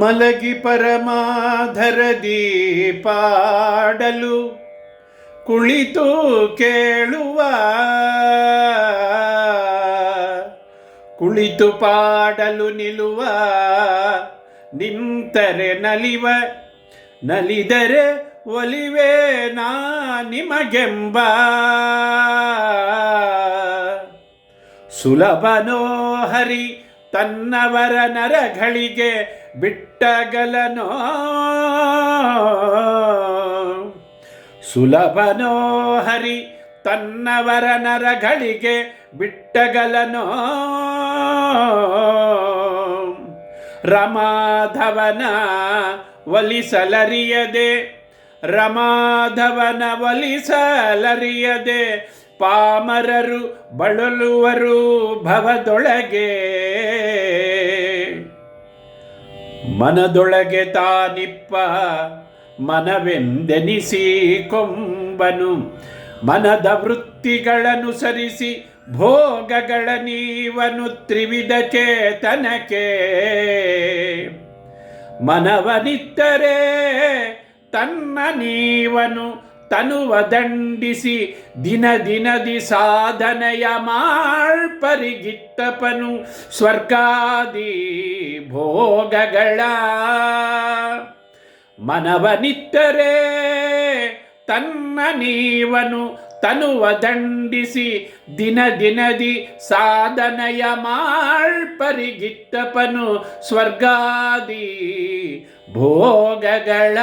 ಮಲಗಿ ಪರಮಾಧರದಿ ಪಾಡಲು ಕುಳಿತು ಕೇಳುವ, ಕುಳಿತು ಪಾಡಲು ನಿಲ್ಲುವ, ನಿಂತರೆ ನಲಿವ, ನಲಿದರೆ ಒಲಿವೆ ನಾ ನಿಮಗೆಂಬ ಸುಲಭನೋ ಹರಿ ತನ್ನವರ ನರಗಳಿಗೆ ಬಿಟ್ಟಗಲನೋ, ಸುಲಭನೋ ಹರಿ ತನ್ನವರ ನರಗಳಿಗೆ ಬಿಟ್ಟಗಲನೋ. ರಮಾಧವನ ಒಲಿಸಲರಿಯದೆ, ರಮಾಧವನ ಒಲಿಸಲರಿಯದೆ ಪಾಮರರು ಬಳಲುವರು ಭವದೊಳಗೆ. ಮನದೊಳಗೆ ತಾನಿಪ್ಪ ಮನವೆಂದೆನಿಸಿ ಕೊಂಬನು, ಮನದ ವೃತ್ತಿಗಳನ್ನು ಸರಿಸಿ ಭೋಗಗಳ ನೀವನು ತ್ರಿವಿಧ ಚೇತನಕ್ಕೆ. ಮನವನಿತ್ತರೆ ತನ್ನ ನೀವನು ತನುವ ದಂಡಿಸಿ ದಿನ ದಿನದಿ ಸಾಧನೆಯ ಮಾಳ್ಪರಿಗಿತ್ತಪನು ಸ್ವರ್ಗಾದಿ ಭೋಗಗಳ. ಮನವನಿತ್ತರೆ ತನ್ನ ನೀವನು ತನುವ ದಂಡಿಸಿ ದಿನ ದಿನದಿ ಸಾಧನೆಯ ಮಾಳ್ಪರಿಗಿತ್ತಪನು ಸ್ವರ್ಗಾದಿ ಭೋಗಗಳ.